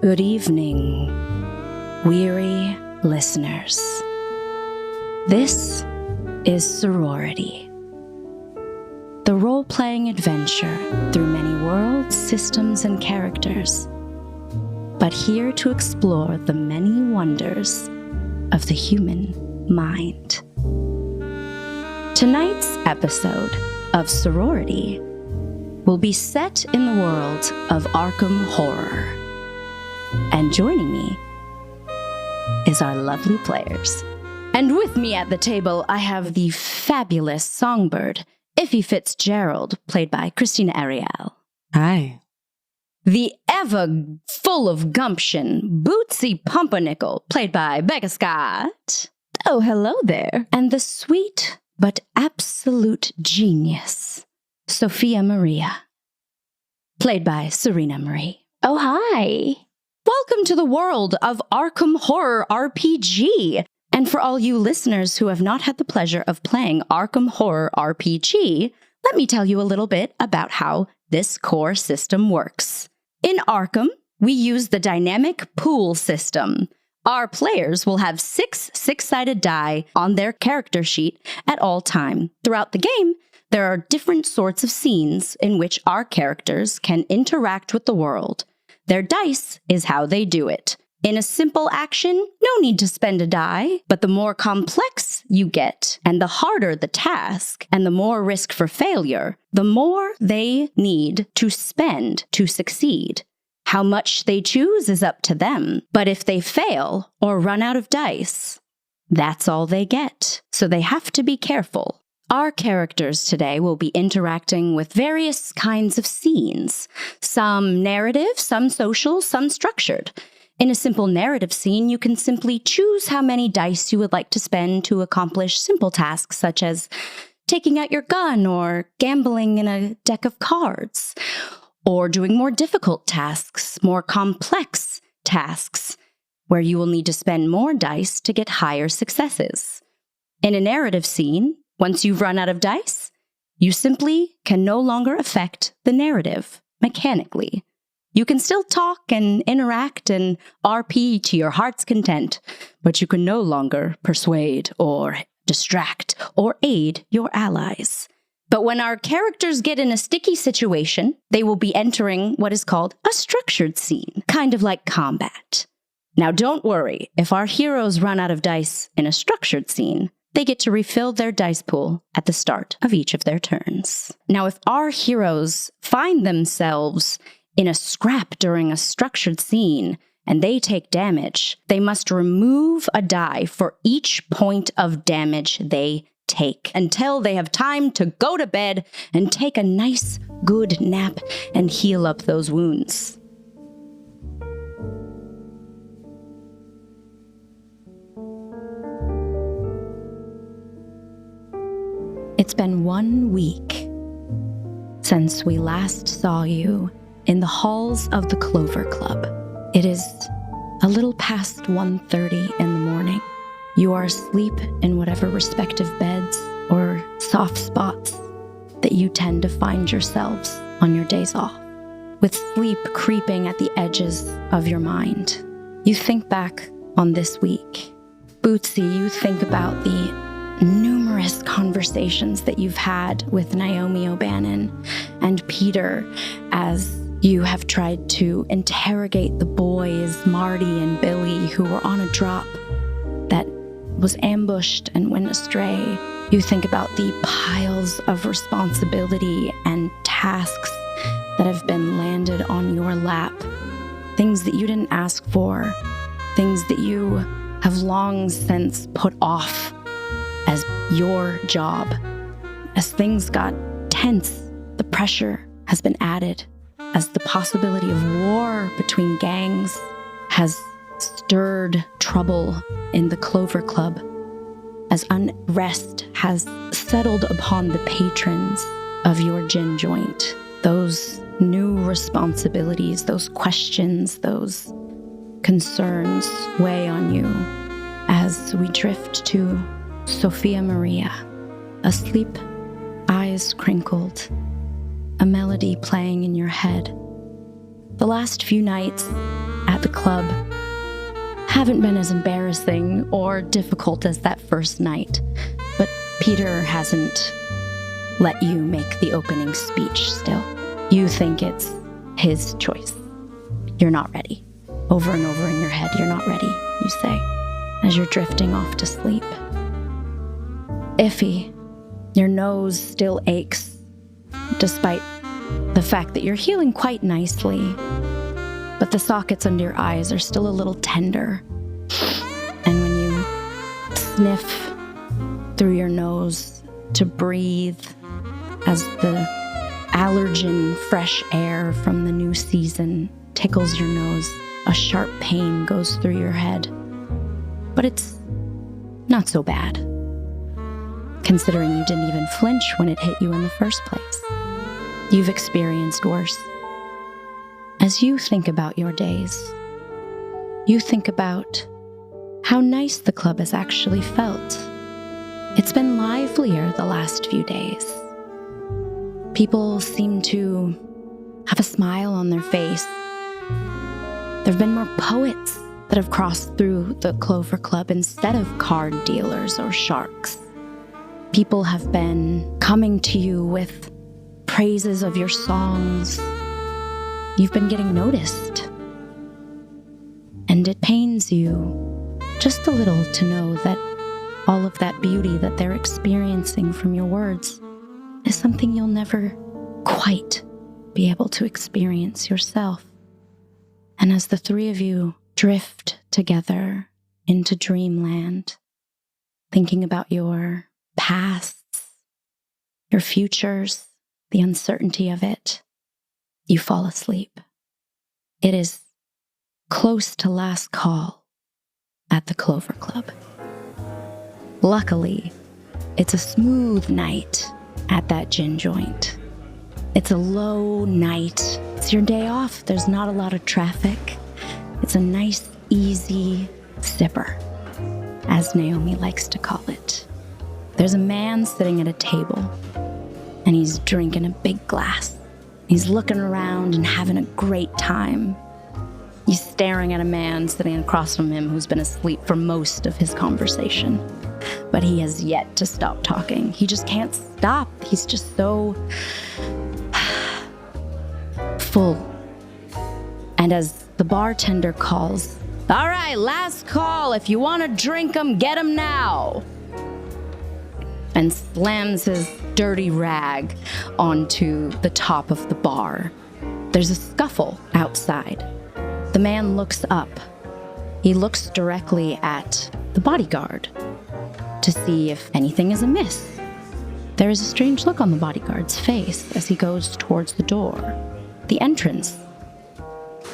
Good evening, weary listeners. This is Sorority, the role-playing adventure through many worlds, systems, and characters, but here to explore the many wonders of the human mind. Tonight's episode of Sorority will be set in the world of Arkham horror. And joining me is our lovely players. And with me at the table, I have the fabulous songbird, Ify Fitzgerald, played by Krystina Arielle. Hi. The ever full of gumption, Bootsy Pumpernickel, played by Becca Scott. Oh, hello there. And the sweet but absolute genius, Sophia Maria, played by Surena Marie. Oh, hi. Welcome to the world of Arkham Horror RPG. And for all you listeners who have not had the pleasure of playing Arkham Horror RPG, let me tell you a little bit about how this core system works. In Arkham, we use the dynamic pool system. Our players will have six-sided die on their character sheet at all time. Throughout the game, there are different sorts of scenes in which our characters can interact with the world. Their dice is how they do it. In a simple action, no need to spend a die, but the more complex you get, and the harder the task, and the more risk for failure, the more they need to spend to succeed. How much they choose is up to them, but if they fail or run out of dice, that's all they get, so they have to be careful. Our characters today will be interacting with various kinds of scenes, some narrative, some social, some structured. In a simple narrative scene, you can simply choose how many dice you would like to spend to accomplish simple tasks such as taking out your gun or gambling in a deck of cards, or doing more difficult tasks, more complex tasks, where you will need to spend more dice to get higher successes. In a narrative scene, once you've run out of dice, you simply can no longer affect the narrative mechanically. You can still talk and interact and RP to your heart's content, but you can no longer persuade or distract or aid your allies. But when our characters get in a sticky situation, they will be entering what is called a structured scene, kind of like combat. Now don't worry, if our heroes run out of dice in a structured scene, they get to refill their dice pool at the start of each of their turns. Now, if our heroes find themselves in a scrap during a structured scene and they take damage, they must remove a die for each point of damage they take until they have time to go to bed and take a nice, good nap and heal up those wounds. It's been 1 week since we last saw you in the halls of the Clover Club. It is a little past 1:30 in the morning. You are asleep in whatever respective beds or soft spots that you tend to find yourselves on your days off, with sleep creeping at the edges of your mind. You think back on this week. Bootsy, you think about the numerous conversations that you've had with Naomi O'Bannon and Peter as you have tried to interrogate the boys, Marty and Billy, who were on a drop that was ambushed and went astray. You think about the piles of responsibility and tasks that have been landed on your lap, things that you didn't ask for, things that you have long since put off as your job. As things got tense, the pressure has been added, as the possibility of war between gangs has stirred trouble in the Clover Club, as unrest has settled upon the patrons of your gin joint. Those new responsibilities, those questions, those concerns weigh on you as we drift to Sophia Maria, asleep, eyes crinkled, a melody playing in your head. The last few nights at the club haven't been as embarrassing or difficult as that first night, but Peter hasn't let you make the opening speech still. You think it's his choice. You're not ready. Over and over in your head, you're not ready, you say, as you're drifting off to sleep. Ify, your nose still aches, despite the fact that you're healing quite nicely, but the sockets under your eyes are still a little tender. And when you sniff through your nose to breathe as the allergen fresh air from the new season tickles your nose, a sharp pain goes through your head. But it's not so bad, considering you didn't even flinch when it hit you in the first place. You've experienced worse. As you think about your days, you think about how nice the club has actually felt. It's been livelier the last few days. People seem to have a smile on their face. There have been more poets that have crossed through the Clover Club instead of card dealers or sharks. People have been coming to you with praises of your songs. You've been getting noticed. And it pains you just a little to know that all of that beauty that they're experiencing from your words is something you'll never quite be able to experience yourself. And as the three of you drift together into dreamland, thinking about your pasts, your futures, the uncertainty of it, you fall asleep. It is close to last call at the Clover Club. Luckily, it's a smooth night at that gin joint. It's a low night. It's your day off. There's not a lot of traffic. It's a nice, easy sipper, as Naomi likes to call it. There's a man sitting at a table, and he's drinking a big glass. He's looking around and having a great time. He's staring at a man sitting across from him who's been asleep for most of his conversation. But he has yet to stop talking. He just can't stop. He's just so full. And as the bartender calls, "All right, last call. If you want to drink them, get them now," and slams his dirty rag onto the top of the bar, there's a scuffle outside. The man looks up. He looks directly at the bodyguard to see if anything is amiss. There is a strange look on the bodyguard's face as he goes towards the door, the entrance.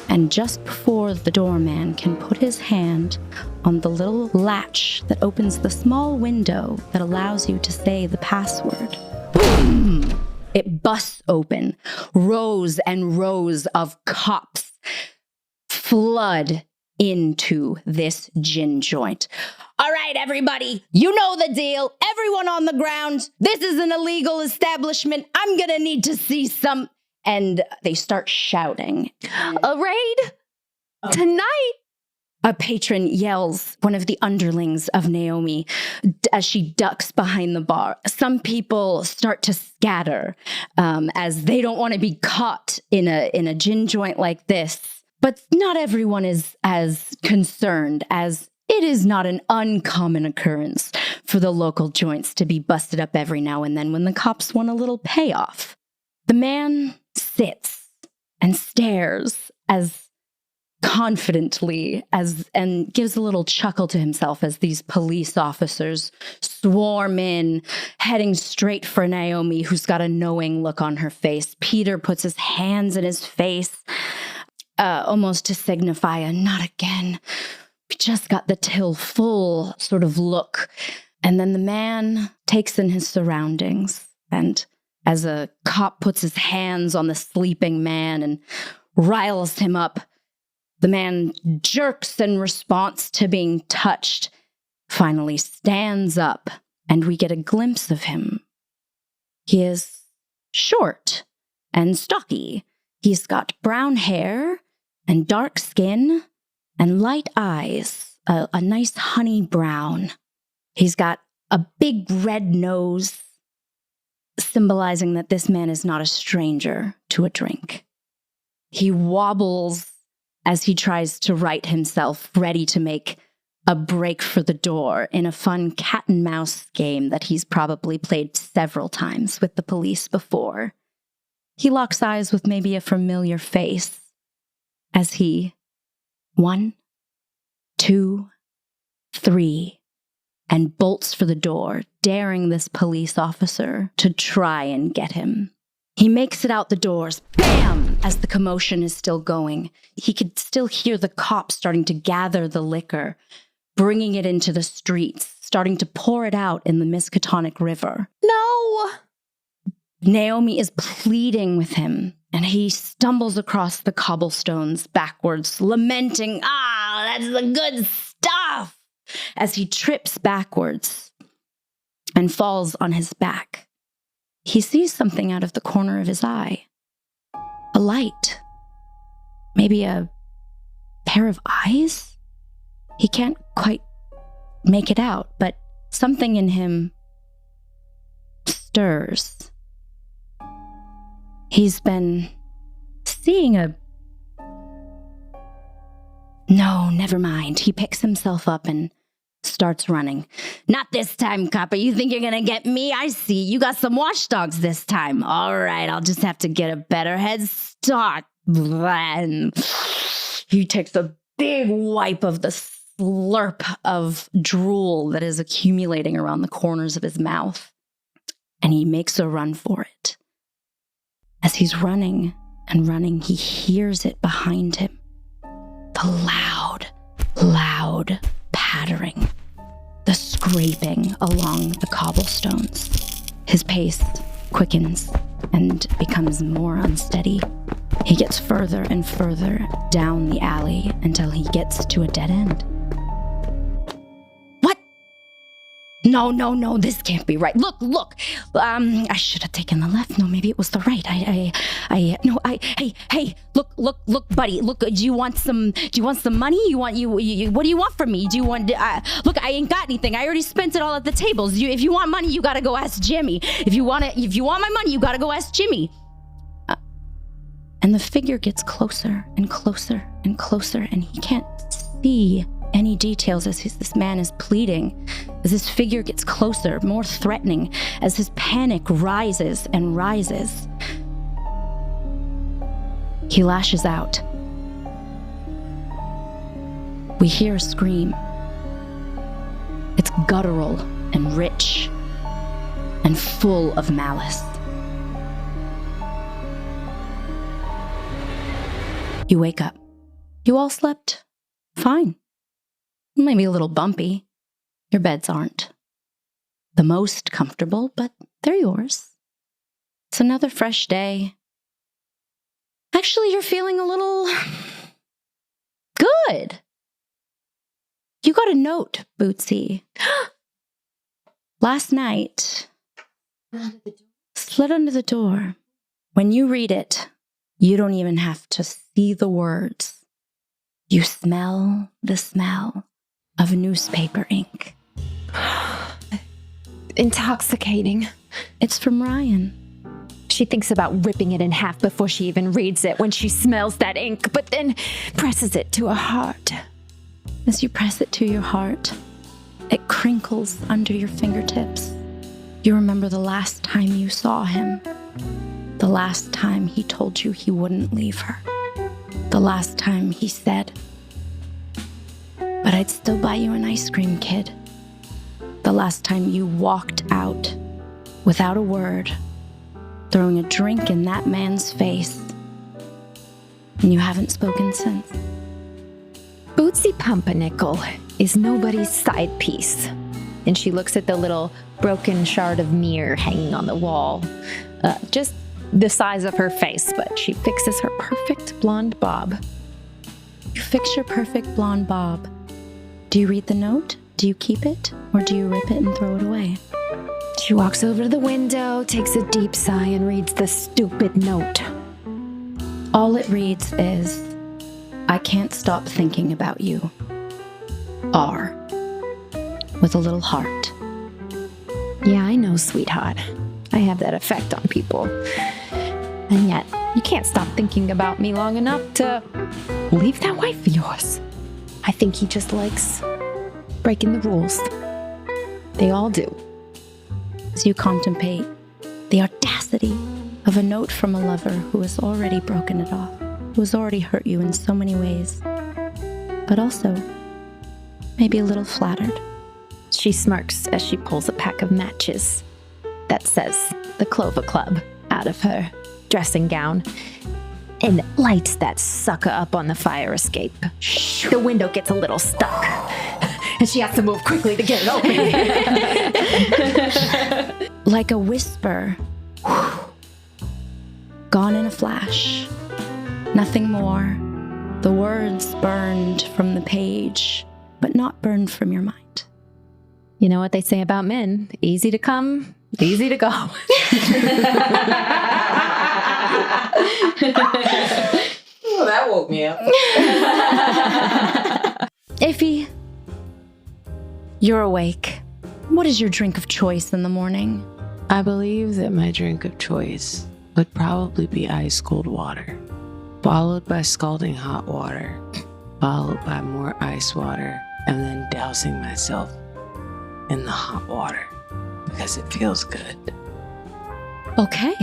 And just before the doorman can put his hand on the little latch that opens the small window that allows you to say the password, boom! It busts open. Rows and rows of cops flood into this gin joint. "All right, everybody, you know the deal. Everyone on the ground. This is an illegal establishment. I'm gonna need to see some..." And they start shouting. "A raid? Tonight?" A patron yells, one of the underlings of Naomi, as she ducks behind the bar. Some people start to scatter as they don't want to be caught in a gin joint like this. But not everyone is as concerned, as it is not an uncommon occurrence for the local joints to be busted up every now and then when the cops want a little payoff. The man sits and stares as confidently and gives a little chuckle to himself as these police officers swarm in, heading straight for Naomi, who's got a knowing look on her face. Peter puts his hands in his face, almost to signify a "not again. We just got the till full" sort of look. And then the man takes in his surroundings, and as a cop puts his hands on the sleeping man and riles him up, the man jerks in response to being touched, finally stands up, and we get a glimpse of him. He is short and stocky. He's got brown hair and dark skin, and light eyes, a nice honey brown. He's got a big red nose, symbolizing that this man is not a stranger to a drink. He wobbles as he tries to right himself, ready to make a break for the door in a fun cat and mouse game that he's probably played several times with the police before. He locks eyes with maybe a familiar face as he 1, 2, 3, and bolts for the door, daring this police officer to try and get him. He makes it out the doors, bam, as the commotion is still going. He could still hear the cops starting to gather the liquor, bringing it into the streets, starting to pour it out in the Miskatonic River. No! Naomi is pleading with him, and he stumbles across the cobblestones backwards, lamenting, that's the good stuff, as he trips backwards and falls on his back. He sees something out of the corner of his eye. A light. Maybe a pair of eyes? He can't quite make it out, but something in him stirs. He's been seeing No, never mind. He picks himself up and starts running. Not this time, copper. You think you're gonna get me? I see. You got some watchdogs this time. All right, I'll just have to get a better head start. Then he takes a big wipe of the slurp of drool that is accumulating around the corners of his mouth, and he makes a run for it. As he's running and running, he hears it behind him. The loud pattering, the scraping along the cobblestones. His pace quickens and becomes more unsteady. He gets further and further down the alley until he gets to a dead end. What? No, this can't be right. Look. I should have taken the left. No, maybe it was the right. Hey, look, buddy. Look, do you want some money? What do you want from me? Do you want, look, I ain't got anything. I already spent it all at the tables. If you want money, you gotta go ask Jimmy. If you want my money, you gotta go ask Jimmy. And the figure gets closer and closer and closer, and he can't see any details as this man is pleading, as this figure gets closer, more threatening, as his panic rises and rises. He lashes out. We hear a scream. It's guttural and rich and full of malice. You wake up. You all slept fine. Maybe a little bumpy. Your beds aren't the most comfortable, but they're yours. It's another fresh day. Actually, you're feeling a little good. You got a note, Bootsy. Last night, slid under the door. When you read it, you don't even have to see the words. You smell the smell of newspaper ink. Intoxicating. It's from Ryan. She thinks about ripping it in half before she even reads it when she smells that ink, but then presses it to her heart. As you press it to your heart, it crinkles under your fingertips. You remember the last time you saw him. The last time he told you he wouldn't leave her. The last time he said, "But I'd still buy you an ice cream, kid." The last time you walked out without a word, throwing a drink in that man's face. And you haven't spoken since. Bootsy Pumpernickel is nobody's side piece. And she looks at the little broken shard of mirror hanging on the wall. Just the size of her face, but she fixes her perfect blonde bob. You fix your perfect blonde bob. Do you read the note? Do you keep it? Or do you rip it and throw it away? She walks over to the window, takes a deep sigh, and reads the stupid note. All it reads is, I can't stop thinking about you. R. With a little heart. Yeah, I know, sweetheart. I have that effect on people. And yet, you can't stop thinking about me long enough to leave that wife of yours. I think he just likes breaking the rules. They all do. As you contemplate the audacity of a note from a lover who has already broken it off, who has already hurt you in so many ways, but also maybe a little flattered. She smirks as she pulls a pack of matches that says the Clover Club out of her dressing gown and lights that sucker up on the fire escape. The window gets a little stuck and she has to move quickly to get it open. Like a whisper, gone in a flash. Nothing more. The words burned from the page, but not burned from your mind. You know what they say about men? Easy to come, easy to go. Oh, that woke me up. Ify, you're awake. What is your drink of choice in the morning? I believe that my drink of choice would probably be ice cold water, followed by scalding hot water, followed by more ice water, and then dousing myself in the hot water because it feels good. Okay.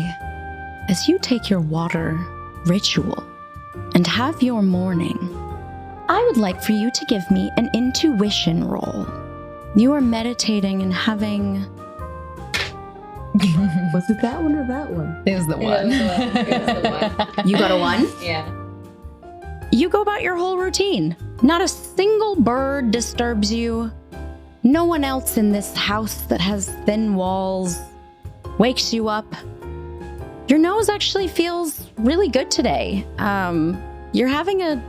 As you take your water ritual and have your morning, I would like for you to give me an intuition roll. You are meditating and having... Was it that one or that one? It was the one. You got a 1? Yeah. You go about your whole routine. Not a single bird disturbs you. No one else in this house that has thin walls wakes you up. Your nose actually feels really good today. You're having a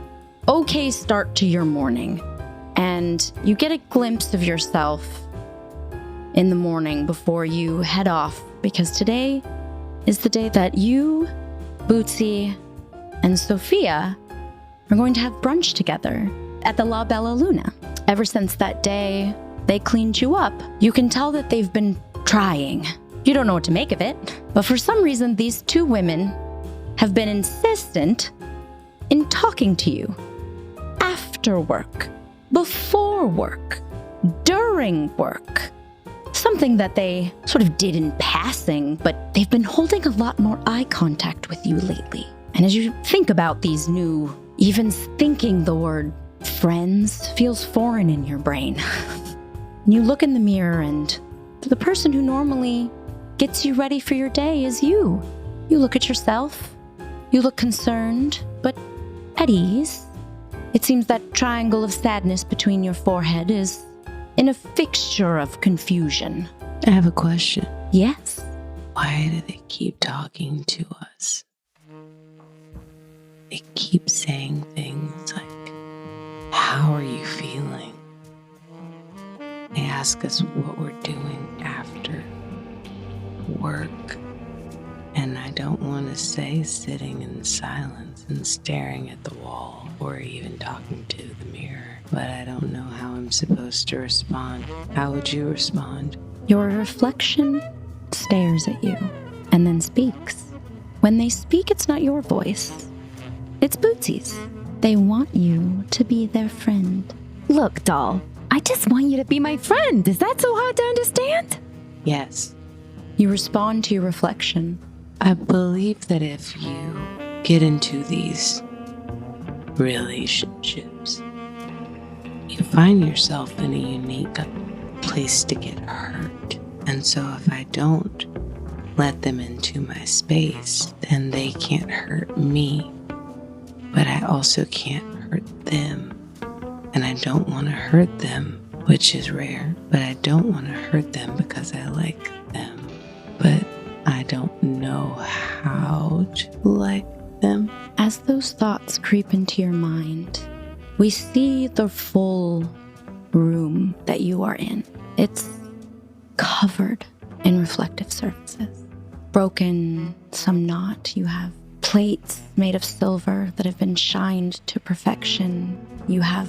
okay start to your morning, and you get a glimpse of yourself in the morning before you head off, because today is the day that you, Bootsy, and Sophia are going to have brunch together at the La Bella Luna. Ever since that day they cleaned you up, you can tell that they've been trying. You don't know what to make of it, but for some reason these two women have been insistent in talking to you after work, before work, during work. Something that they sort of did in passing, but they've been holding a lot more eye contact with you lately. And as you think about these new, even thinking the word friends feels foreign in your brain. You look in the mirror and the person who normally gets you ready for your day is you. You look at yourself, you look concerned, but at ease. It seems that triangle of sadness between your forehead is in a fixture of confusion. I have a question. Yes? Why do they keep talking to us? They keep saying things like, how are you feeling? They ask us what we're doing after work. And I don't want to say sitting in silence and staring at the wall or even talking to the mirror, but I don't know how I'm supposed to respond. How would you respond? Your reflection stares at you and then speaks. When they speak, it's not your voice. It's Bootsy's. They want you to be their friend. Look, doll, I just want you to be my friend. Is that so hard to understand? Yes. You respond to your reflection. I believe that if you get into these relationships, you find yourself in a unique place to get hurt. And so if I don't let them into my space, then they can't hurt me. But I also can't hurt them. And I don't want to hurt them, which is rare, but I don't want to hurt them because I like them. But I don't know how to like them. As those thoughts creep into your mind, we see the full room that you are in. It's covered in reflective surfaces. Broken, some not. You have plates made of silver that have been shined to perfection. You have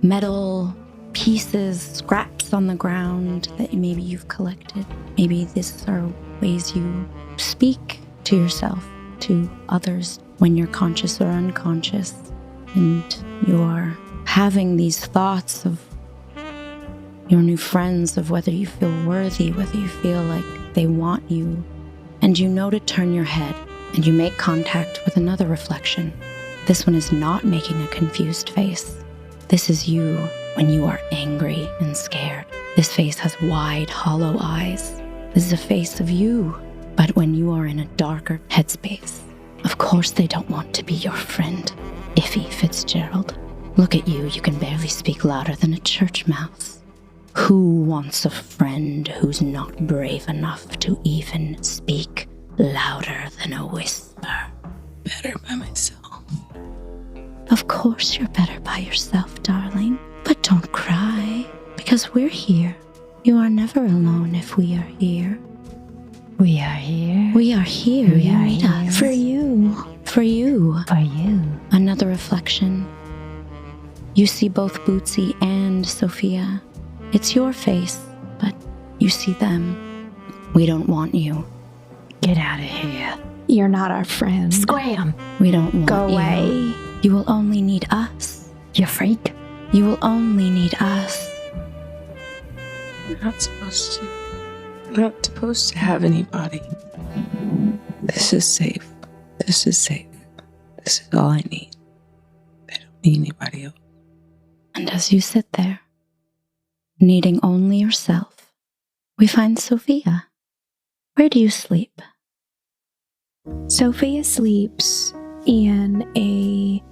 metal pieces, scraps on the ground that maybe you've collected. Maybe these are ways you speak to yourself, to others, when you're conscious or unconscious, and you're having these thoughts of your new friends, of whether you feel worthy, whether you feel like they want you. And you know to turn your head, and you make contact with another reflection. This one is not making a confused face. This is you when you are angry and scared. This face has wide, hollow eyes. This is a face of you, but when you are in a darker headspace. Of course they don't want to be your friend, Ify Fitzgerald. Look at you, you can barely speak louder than a church mouse. Who wants a friend who's not brave enough to even speak louder than a whisper? Better by myself. Of course you're better by yourself, darling. But don't cry, because we're here. You are never alone if we are here. We are here. We are here. We You are need here. us. For you. For you. For you. Another reflection. You see both Bootsy and Sophia. It's your face, but you see them. We don't want you. Get out of here. You're not our friend. Scram. We don't want Go you. away. You will only need us. You freak. You will only need us. We're not supposed to have anybody. This is safe. This is safe. This is all I need. I don't need anybody else. And as you sit there, needing only yourself, we find Sophia. Where do you sleep? Sophia sleeps in a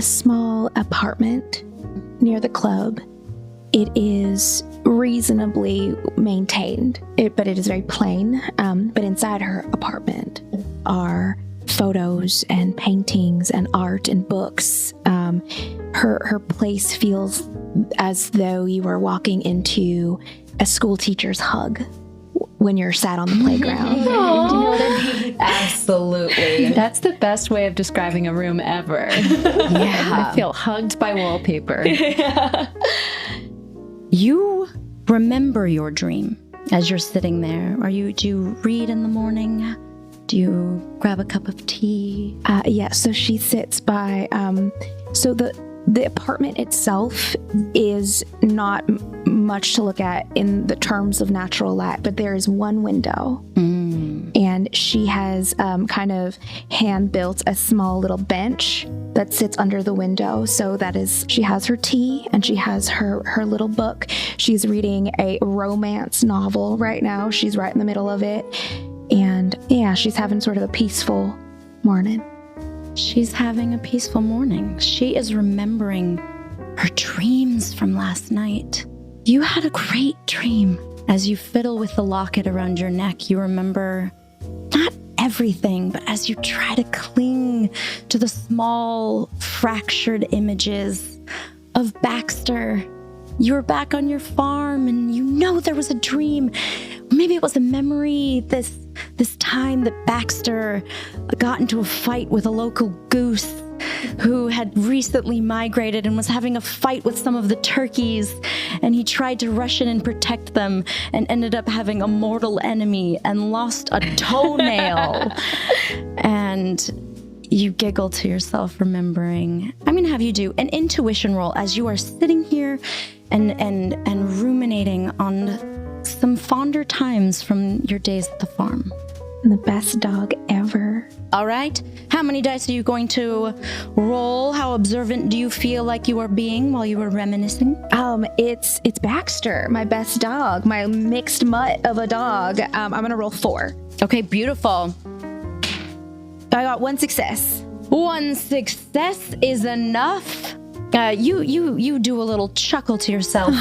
small apartment near the club. It is reasonably maintained, but it is very plain. But inside her apartment are photos and paintings and art and books. Her place feels as though you were walking into a school teacher's hug when you're sat on the playground. Do you know what I mean? Absolutely. That's the best way of describing a room ever. Yeah. I feel hugged by wallpaper. You remember your dream as you're sitting there. Do you read in the morning? Do you grab a cup of tea? Yeah, so she sits by, so the apartment itself is not much to look at in the terms of natural light, but there is one window. And she has kind of hand-built a small little bench that sits under the window. So she has her tea and she has her little book. She's reading a romance novel right now. She's right in the middle of it. And yeah, she's having sort of a peaceful morning. She's having a peaceful morning. She is remembering her dreams from last night. You had a great dream. As you fiddle with the locket around your neck, you remember not everything, but as you try to cling to the small, fractured images of Baxter, you were back on your farm and you know there was a dream. Maybe it was a memory, this time that Baxter got into a fight with a local goose who had recently migrated and was having a fight with some of the turkeys, and he tried to rush in and protect them and ended up having a mortal enemy and lost a toenail. And you giggle to yourself, remembering. I'm going to have you do an intuition roll as you are sitting here and ruminating on some fonder times from your days at the farm. I'm the best dog ever. All right. How many dice are you going to roll? How observant do you feel like you are being while you were reminiscing? It's Baxter, my best dog, my mixed mutt of a dog. I'm gonna roll 4. Okay, beautiful. I got 1 success. 1 success is enough. You do a little chuckle to yourself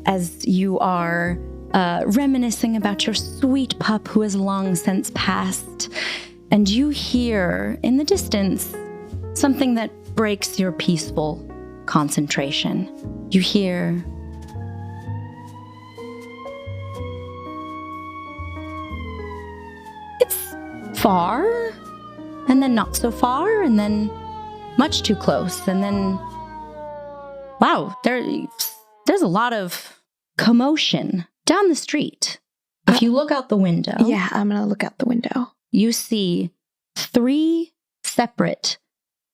as you are reminiscing about your sweet pup who has long since passed. And you hear in the distance something that breaks your peaceful concentration. You hear, "It's far. and then not so far, and then much too close, and then, wow, there's a lot of commotion down the street. If you look out the window. Yeah, I'm going to look out the window. You see 3 separate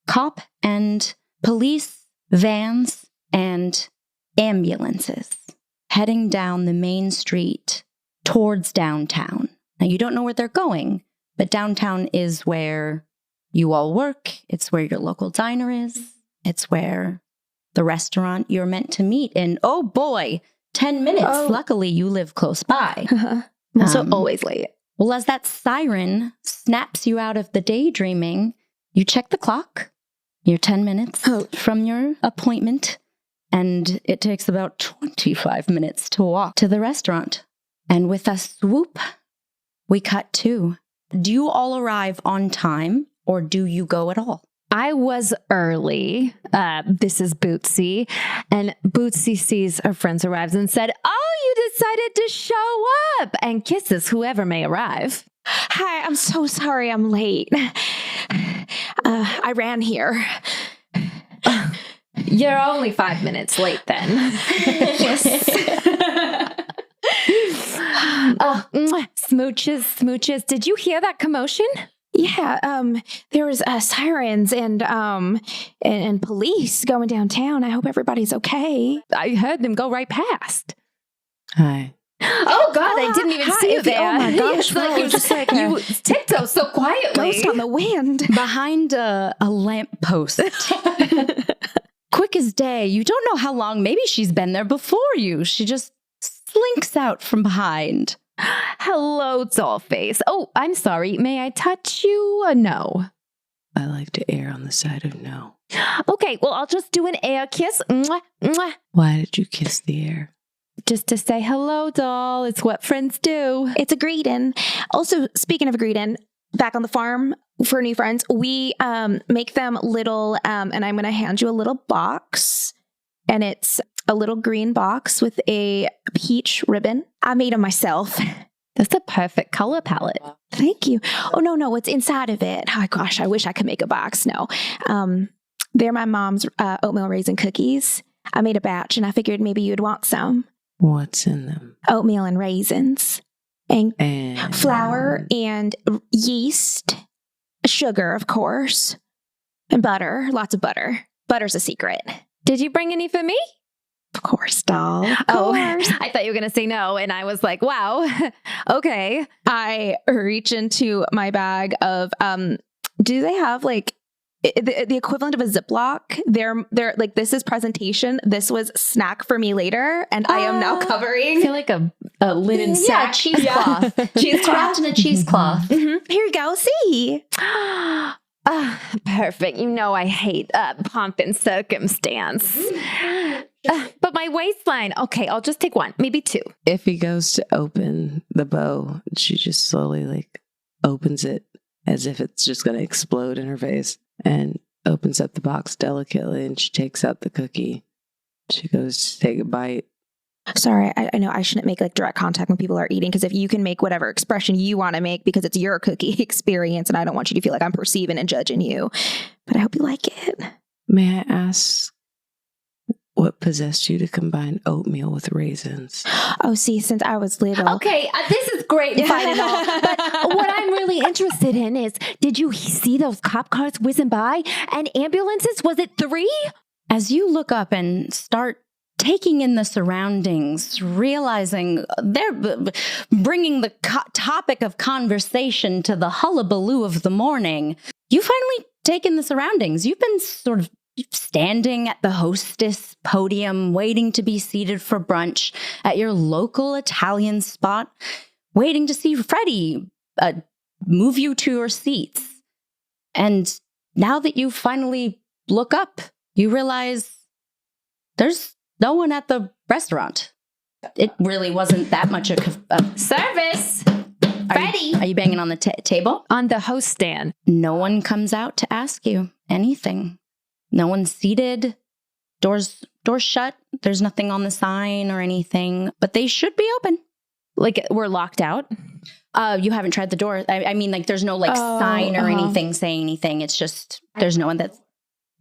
cop and police vans and ambulances heading down the main street towards downtown. Now, you don't know where they're going, but downtown is where you all work. It's where your local diner is. It's where the restaurant you're meant to meet in, oh boy, 10 minutes. Oh. Luckily, you live close by. I'm also always late. Well, as that siren snaps you out of the daydreaming, you check the clock. You're 10 minutes from your appointment, and it takes about 25 minutes to walk to the restaurant. And with a swoop, we cut to. Do you all arrive on time, or do you go at all? I was early. This is Bootsy. And Bootsy sees her friends arrives and said, "Oh, you decided to show up," and kisses whoever may arrive. Hi, I'm so sorry I'm late. I ran here. You're only 5 minutes late then. Smooches. Did you hear that commotion? Yeah, there was sirens and police going downtown. I hope everybody's okay. I heard them go right past. Hi. Oh God, I didn't even see you there. Oh my gosh, It's like wow, you just like a you tiptoe so quietly. ghost on the wind. Behind a lamppost. Quick as day. You don't know how long. Maybe she's been there before you. She just slinks out from behind. Hello, Dollface. Oh, I'm sorry. May I touch you? No. I like to err on the side of no. Okay, well, I'll just do an air kiss. Mwah, mwah. Why did you kiss the air? Just to say hello, doll. It's what friends do. It's a greeting. Also, speaking of a greeting, back on the farm for new friends, we make them little, and I'm going to hand you a little box, and it's a little green box with a peach ribbon. I made them myself. That's a perfect color palette. Thank you. Oh, no, what's inside of it? Oh, gosh, I wish I could make a box. No. They're my mom's oatmeal raisin cookies. I made a batch, and I figured maybe you'd want some. What's in them? Oatmeal and raisins. And And flour and yeast, sugar, of course, and butter. Lots of butter. Butter's a secret. Did you bring any for me? Of course, doll. Of Oh, course. I thought you were going to say no. And I was like, wow. Okay. I reach into my bag of, do they have like the equivalent of a Ziploc? They're like, this is presentation. This was snack for me later. And I am now I covering. feel like a linen Yeah, sack. cheesecloth. Cheesecloth. Wrapped in a cheesecloth. Here you go. See. Perfect. You know I hate pomp and circumstance. But my waistline. Okay, I'll just take one, maybe two. if he goes to open the bow, she just slowly like opens it as if it's just going to explode in her face and opens up the box delicately and she takes out the cookie. She goes to take a bite. Sorry, I know I shouldn't make like direct contact when people are eating, because if you can make whatever expression you want to make because it's your cookie experience, and I don't want you to feel like I'm perceiving and judging you, but I hope you like it. May I ask what possessed you to combine oatmeal with raisins? Oh, see, since I was little. Okay, this is great and fine and all. But what I'm really interested in is, did you see those cop cars whizzing by and ambulances? Was it 3? As you look up and start taking in the surroundings, realizing they're bringing the topic of conversation to the hullabaloo of the morning, you finally take in the surroundings. You've been sort of standing at the hostess podium, waiting to be seated for brunch at your local Italian spot, waiting to see Freddie move you to your seats. And now that you finally look up, you realize there's no one at the restaurant. It really wasn't that much of a Service! Freddie! Are you banging on the table? On the host stand. No one comes out to ask you anything. No one's seated. Doors shut. There's nothing on the sign or anything, but they should be open. Like we're locked out? You haven't tried the door. I mean, like, there's no like sign or anything saying anything. It's just, there's no one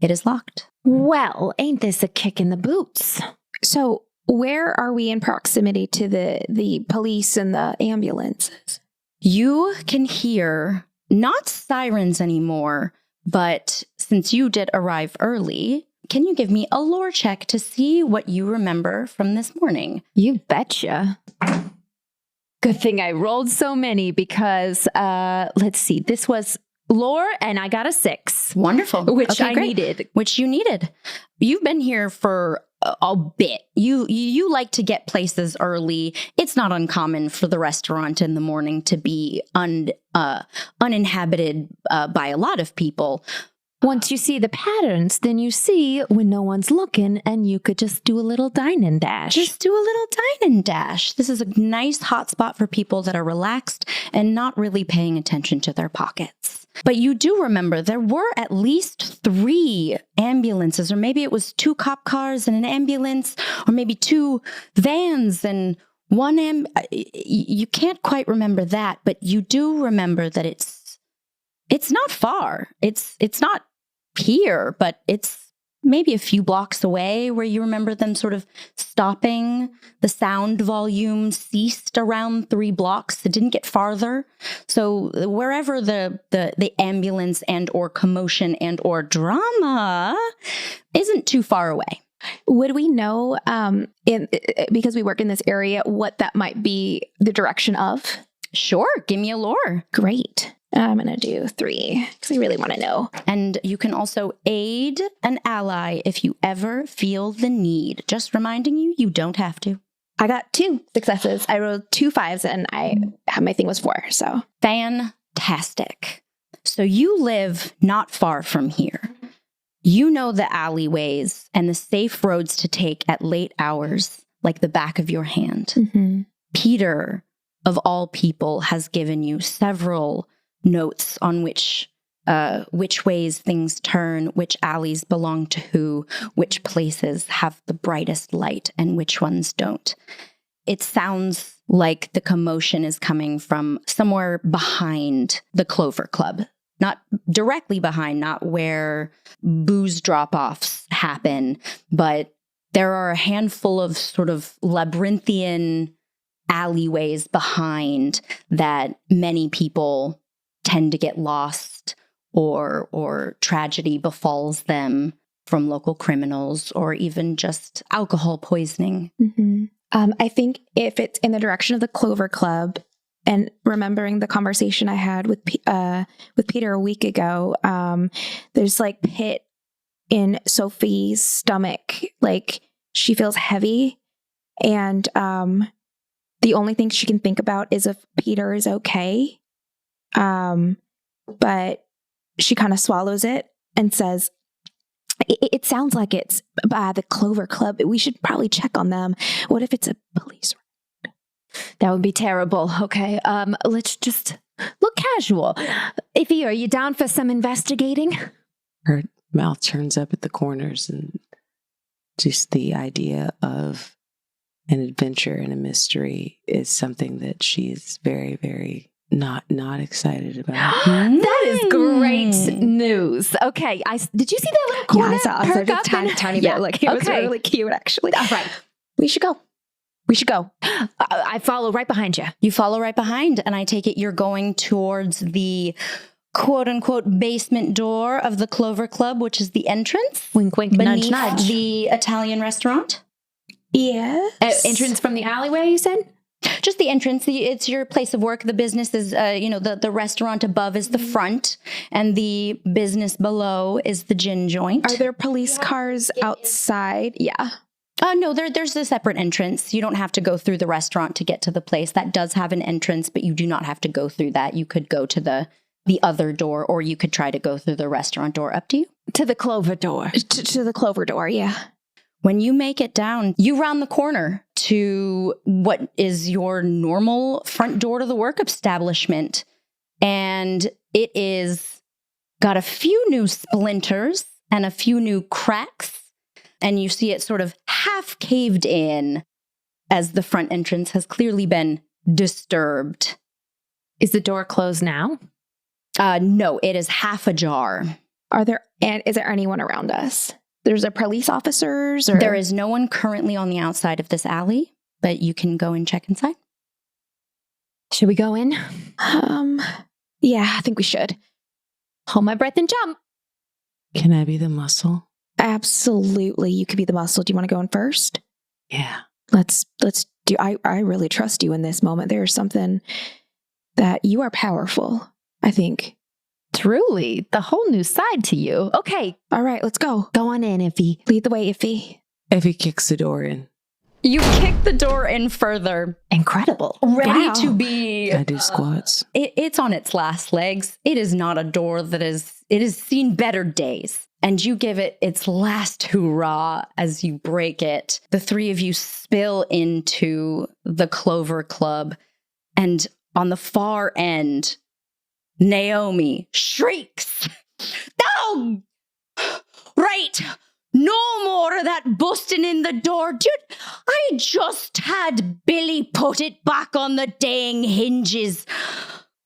it is locked. Well, ain't this a kick in the boots? So where are we in proximity to the police and the ambulances? You can hear not sirens anymore, but since you did arrive early, can you give me a lore check to see what you remember from this morning? You betcha. Good thing I rolled so many because, let's see, this was lore and I got a 6. Wonderful. Which Okay, I great. needed. Which you needed. You've been here for a bit. You like to get places early. It's not uncommon for the restaurant in the morning to be uninhabited by a lot of people. Once you see the patterns, then you see when no one's looking and you could just do a little dine and dash. Just do a little dine and dash. This is a nice hot spot for people that are relaxed and not really paying attention to their pockets. But you do remember there were at least 3 ambulances, or maybe it was 2 cop cars and an ambulance, or maybe 2 vans and 1 you can't quite remember that, but you do remember that it's not far. It's not here, but it's maybe a few blocks away where you remember them sort of stopping. The sound volume ceased around 3 blocks. It didn't get farther. So wherever the ambulance and or commotion and or drama isn't too far away. Would we know, because we work in this area, what that might be the direction of? Sure. Give me a lore. Great. I'm going to do 3 because I really want to know. And you can also aid an ally if you ever feel the need. Just reminding you, you don't have to. I got 2 successes. I rolled 2 5s and my thing was 4. So fantastic. So you live not far from here. You know the alleyways and the safe roads to take at late hours like the back of your hand. Mm-hmm. Peter, of all people, has given you several notes on which ways things turn, which alleys belong to who, which places have the brightest light and which ones don't. It sounds like the commotion is coming from somewhere behind the Clover Club. Not directly behind, not where booze drop-offs happen, but there are a handful of sort of labyrinthian alleyways behind that many people tend to get lost or tragedy befalls them from local criminals or even just alcohol poisoning. Mm-hmm. I think if it's in the direction of the Clover Club, and remembering the conversation I had with Peter a week ago, there's like pit in Sophie's stomach, like she feels heavy, and the only thing she can think about is if Peter is okay. But she kind of swallows it and says, it sounds like it's by the Clover Club. We should probably check on them. What if it's a police? That would be terrible. Okay, let's just look casual. Ify, are you down for some investigating? Her mouth turns up at the corners, and just the idea of an adventure and a mystery is something that she's very, very not excited about. That is great news. Okay, did you see that little corner? Yeah, I saw perk up tiny bit. Like it was really cute, actually. All right, we should go. I follow right behind you. You follow right behind, and I take it you're going towards the quote-unquote basement door of the Clover Club, which is the entrance. Wink, wink, nudge, beneath nudge. The Italian restaurant. Yes. Entrance from the alleyway, you said? Just the entrance. It's your place of work. The business is, the restaurant above is the front, and the business below is the gin joint. Are there police cars outside? Yeah. No, there's a separate entrance. You don't have to go through the restaurant to get to the place. That does have an entrance, but you do not have to go through that. You could go to the other door, or you could try to go through the restaurant door. Up to you. To the Clover door. To the Clover door, yeah. When you make it down, you round the corner to what is your normal front door to the work establishment. And it is got a few new splinters and a few new cracks. And you see it sort of half caved in, as the front entrance has clearly been disturbed. Is the door closed now? No, it is half ajar. Is there anyone around us? There's police officers? Or? There is no one currently on the outside of this alley, but you can go and check inside. Should we go in? Yeah, I think we should. Hold my breath and jump. Can I be the muscle? Absolutely. You could be the muscle. Do you want to go in first? Yeah. Let's do. I really trust you in this moment. There's something that you are powerful, I think. Truly, the whole new side to you. Okay. All right, let's go. Go on in, Ify. Lead the way, Ify. Ify kicks the door in. You kick the door in further. Incredible. Ready Wow. to be... I do squats. It's on its last legs. It is not a door that it has seen better days. And you give it its last hurrah as you break it. The three of you spill into the Clover Club. And on the far end, Naomi shrieks, "No! Right! No more of that busting in the door. Dude, I just had Billy put it back on the dang hinges.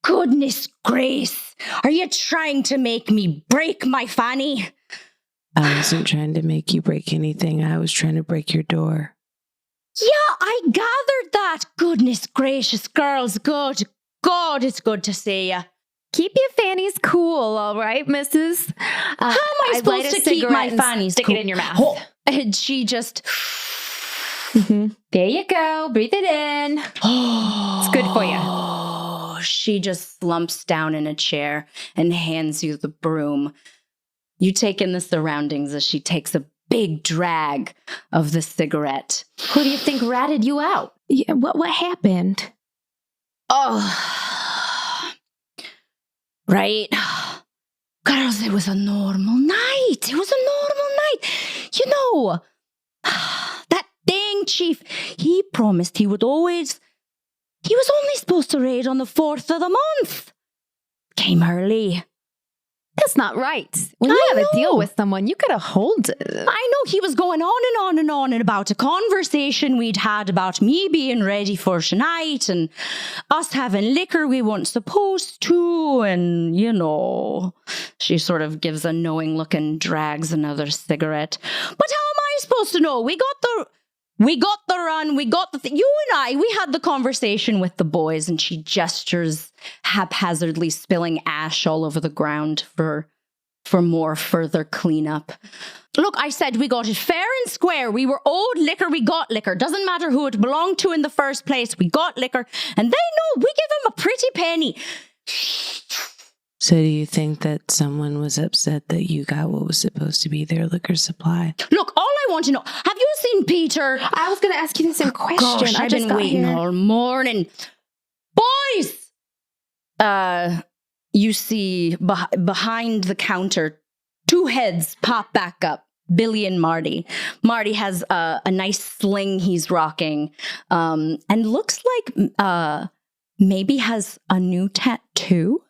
Goodness grace. Are you trying to make me break my fanny?" I wasn't trying to make you break anything. I was trying to break your door. Yeah, I gathered that. Goodness gracious, girls. Good. God, it's good to see you. Keep your fannies cool, all right, missus? How am I supposed to keep my fannies Stick cool? it in your mouth. Oh, and she just... There you go. Breathe it in. It's good for you. She just slumps down in a chair and hands you the broom. You take in the surroundings as she takes a big drag of the cigarette. Who do you think ratted you out? Yeah, what happened? Oh, right. Girls, it was a normal night. It was a normal night. You know, that dang chief, he promised he was only supposed to raid on the 4th of the month. Came early. That's not right. When you I have know. a deal with someone, you gotta hold it. I know he was going on and on and on and about a conversation we'd had about me being ready for tonight and us having liquor we weren't supposed to. And, you know, she sort of gives a knowing look and drags another cigarette. But how am I supposed to know? We got the run, you and I, we had the conversation with the boys, and she gestures haphazardly, spilling ash all over the ground for more further cleanup. Look, I said we got it fair and square. We were owed liquor, we got liquor. Doesn't matter who it belonged to in the first place, we got liquor. And they know we give them a pretty penny. So do you think that someone was upset that you got what was supposed to be their liquor supply? Look, all I want to know, have you seen Peter? I was going to ask you the same question. Gosh, I I've just been got waiting here. all morning. Boys! You see behind the counter, two heads pop back up. Billy and Marty. Marty has a nice sling he's rocking, and looks like maybe has a new tattoo.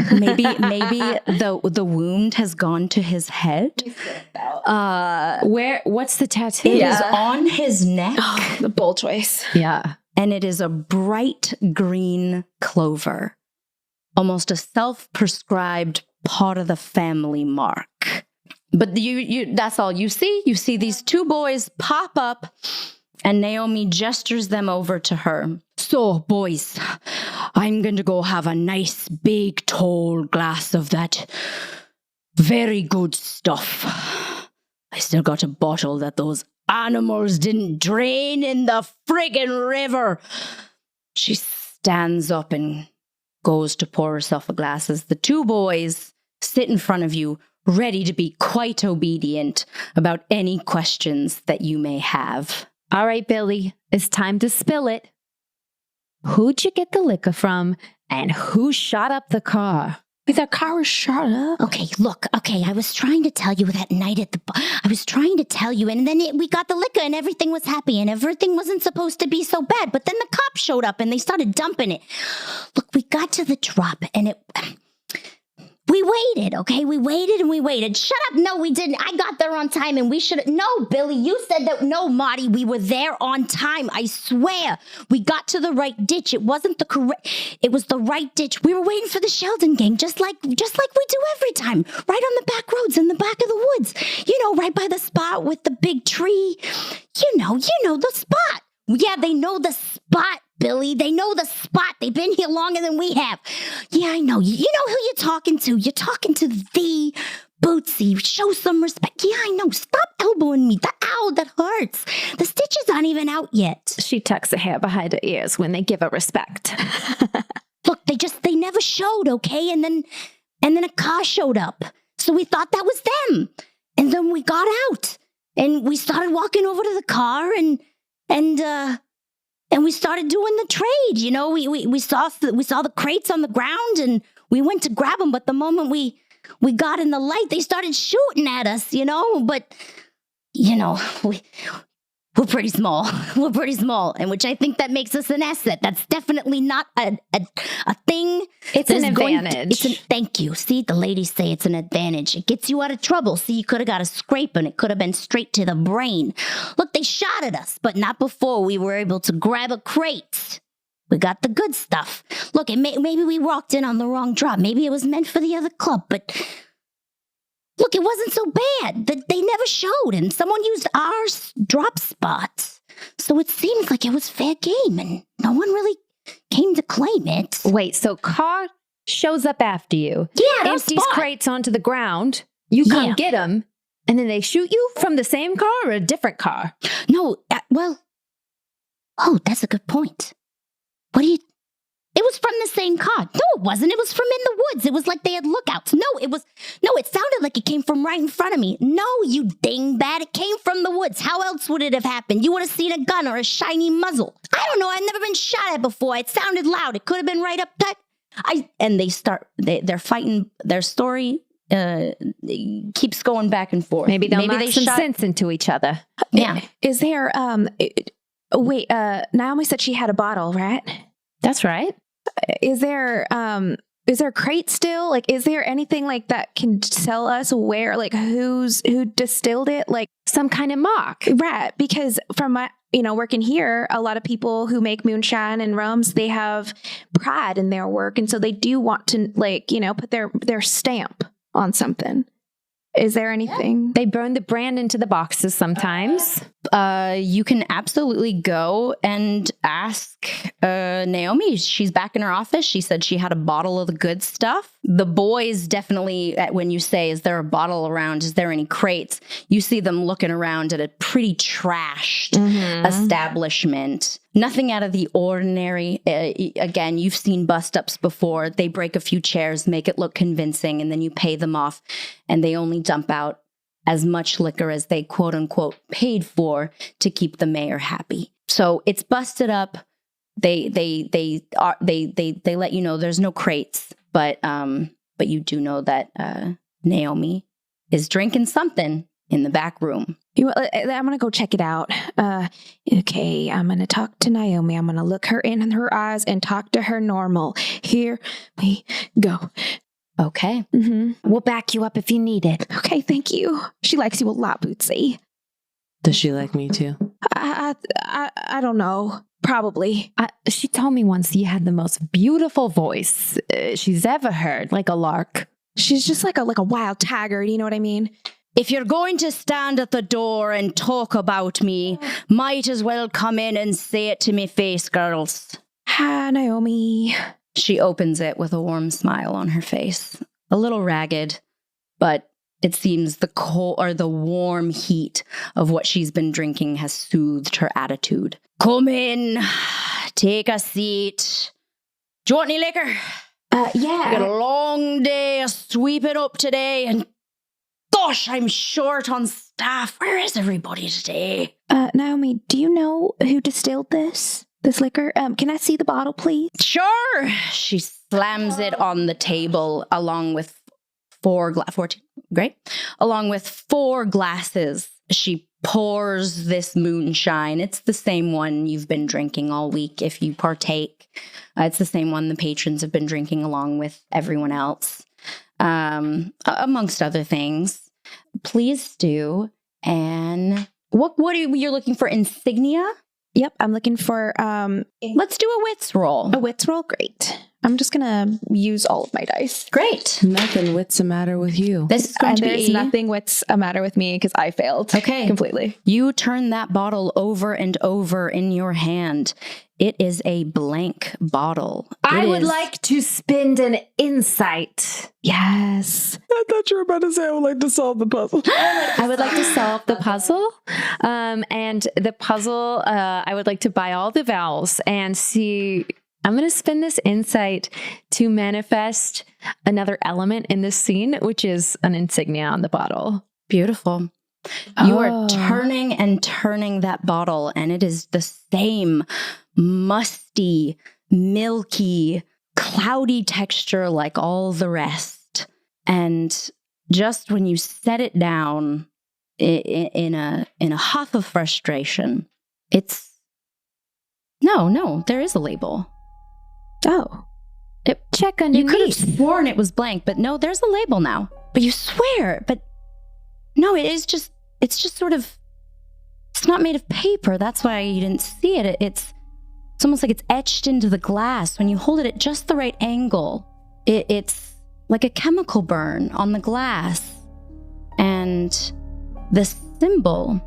Maybe the wound has gone to his head. What's the tattoo? It is on his neck. Oh, the bold choice. Yeah. And it is a bright green clover. Almost a self-prescribed part of the family mark. But you that's all you see. You see these two boys pop up, and Naomi gestures them over to her. So, boys, I'm going to go have a nice big tall glass of that very good stuff. I still got a bottle that those animals didn't drain in the friggin' river. She stands up and goes to pour herself a glass as the two boys sit in front of you, ready to be quite obedient about any questions that you may have. All right, Billy, it's time to spill it. Who'd you get the liquor from, and who shot up the car? The car was shot up. Okay, look, I was trying to tell you that night at the bar. I was trying to tell you, and then we got the liquor and everything was happy and everything wasn't supposed to be so bad. But then the cops showed up and they started dumping it. Look, we got to the drop and We waited, okay? We waited and we waited. Shut up. No, we didn't. I got there on time and we should. No, Billy, you said that. No, Marty, we were there on time. I swear. We got to the right ditch. It wasn't the correct. It was the right ditch. We were waiting for the Sheldon gang, just like we do every time. Right on the back roads in the back of the woods. Right by the spot with the big tree. You know the spot. Yeah, they know the spot, Billy. They know the spot. They've been here longer than we have. Yeah, I know. You know who you're talking to. You're talking to the Bootsy. Show some respect. Yeah, I know. Stop elbowing me. Ow, that hurts. The stitches aren't even out yet. She tucks her hair behind her ears when they give her respect. Look, they never showed, okay? And then a car showed up. So we thought that was them. And then we got out. And we started walking over to the car and we started doing the trade. We saw the crates on the ground and we went to grab them. But the moment we got in the light, they started shooting at us, But, we're pretty small. We're pretty small, and which I think that makes us an asset. That's definitely not a thing. It's an advantage. Thank you. See, the ladies say it's an advantage. It gets you out of trouble. See, you could have got a scrape, and it could have been straight to the brain. Look, they shot at us, but not before we were able to grab a crate. We got the good stuff. Look, maybe we walked in on the wrong drop. Maybe it was meant for the other club, but... Look, it wasn't so bad. They never showed, and someone used our drop spot. So it seems like it was fair game, and no one really came to claim it. Wait, so car shows up after you. Yeah, empties crates onto the ground. You come get them, and then they shoot you from the same car or a different car? No, that's a good point. It was from the same car. No, it wasn't. It was from in the woods. It was like they had lookouts. No, it sounded like it came from right in front of me. No, you dingbat. It came from the woods. How else would it have happened? You would have seen a gun or a shiny muzzle. I don't know. I've never been shot at before. It sounded loud. It could have been right up tight. They're fighting. Their story keeps going back and forth. Maybe they some sense into each other. Yeah. Is there, Naomi said she had a bottle, right? That's right. Is there a crate still? Like, is there anything like that can tell us where, like, who distilled it? Like some kind of mark. Right. Because from my, working here, a lot of people who make moonshine and rums, they have pride in their work. And so they do want to, put their stamp on something. Is there anything? They burn the brand into the boxes sometimes. You can absolutely go and ask Naomi. She's back in her office. She said she had a bottle of the good stuff. The boys definitely, when you say, is there a bottle around? Is there any crates? You see them looking around at a pretty trashed establishment. Nothing out of the ordinary. Again, you've seen bust-ups before. They break a few chairs, make it look convincing, and then you pay them off, and they only dump out as much liquor as they quote unquote paid for to keep the mayor happy. So it's busted up. They let you know there's no crates, but you do know that Naomi is drinking something in the back room. I'm going to go check it out. Okay, I'm going to talk to Naomi. I'm going to look her in her eyes and talk to her normal. Here we go. Okay. Mm-hmm. We'll back you up if you need it. Okay, thank you. She likes you a lot, Bootsy. Does she like me too? I don't know. Probably. She told me once you had the most beautiful voice she's ever heard, like a lark. She's just like a wild tiger. Do you know what I mean? If you're going to stand at the door and talk about me, might as well come in and say it to me face, girls. Hi, Naomi. She opens it with a warm smile on her face. A little ragged, but it seems the warm heat of what she's been drinking has soothed her attitude. Come in, take a seat. Do you want any liquor? Yeah. We got a long day of sweeping up today, and gosh, I'm short on staff. Where is everybody today? Naomi, do you know who distilled this liquor? Can I see the bottle, please? Sure. She slams it on the table along with 14. Great. Along with 4 glasses. She pours this moonshine. It's the same one you've been drinking all week if you partake. It's the same one the patrons have been drinking along with everyone else. amongst other things. Please do. And what are you're looking for? Insignia? Yep, I'm looking for Let's do a wits roll. a wits roll. Great. I'm just gonna use all of my dice. Great. Nothing what's the matter with you. This is going And to there's be nothing what's a matter with me because I failed. Okay. Completely. You turn that bottle over and over in your hand. It is a blank bottle. I It would is- like to spend an insight. Yes. I thought you were about to say I would like to solve the puzzle. I would like to solve the puzzle. And the puzzle, I would like to buy all the vowels and see. I'm going to spend this insight to manifest another element in this scene, which is an insignia on the bottle. Beautiful. You are Oh. turning and turning that bottle, and it is the same musty, milky, cloudy texture like all the rest. And just when you set it down in a huff of frustration, it's no, there is a label. Oh. Check You could have underneath. sworn it was blank, but no, there's a label now. But you swear, but no, it's just sort of, it's not made of paper. That's why you didn't see it. It's almost like it's etched into the glass. When you hold it at just the right angle, it's like a chemical burn on the glass. And the symbol,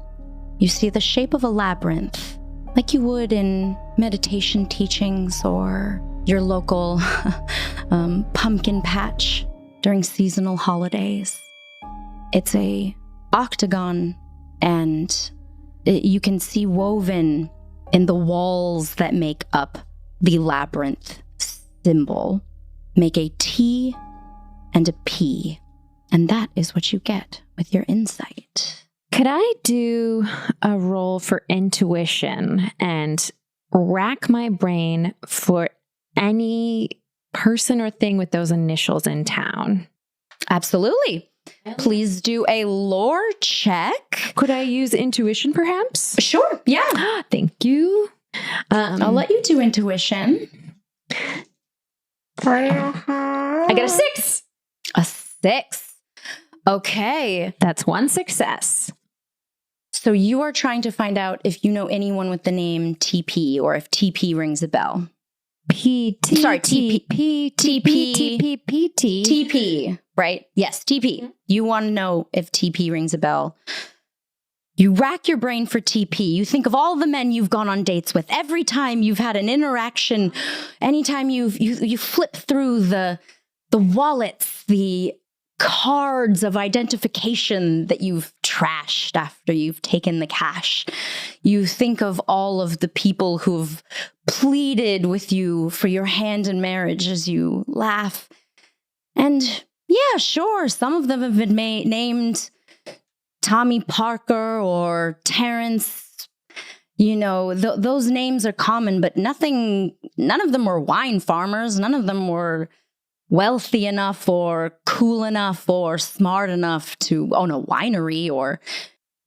you see the shape of a labyrinth, like you would in meditation teachings or your local pumpkin patch during seasonal holidays. It's a octagon, and you can see woven in the walls that make up the labyrinth symbol, make a T and a P. And that is what you get with your insight. Could I do a roll for intuition and rack my brain for any person or thing with those initials in town? Absolutely. Please do a lore check. Could I use intuition, perhaps? Sure. Yeah. Thank you. I'll let you do intuition. I got a 6. A 6. Okay. That's one success. So you are trying to find out if you know anyone with the name TP or if TP rings a bell. PT. Sorry, TP. TP. PT. TP, right? Yes, TP. You want to know if TP rings a bell. You rack your brain for TP. You think of all the men you've gone on dates with. Every time you've had an interaction, anytime you flip through the wallets, the cards of identification that you've trashed after you've taken the cash. You think of all of the people who've pleaded with you for your hand in marriage as you laugh. And yeah, sure, some of them have been named Tommy Parker or Terrence. You know, those names are common, but none of them were wine farmers. None of them were wealthy enough or cool enough or smart enough to own a winery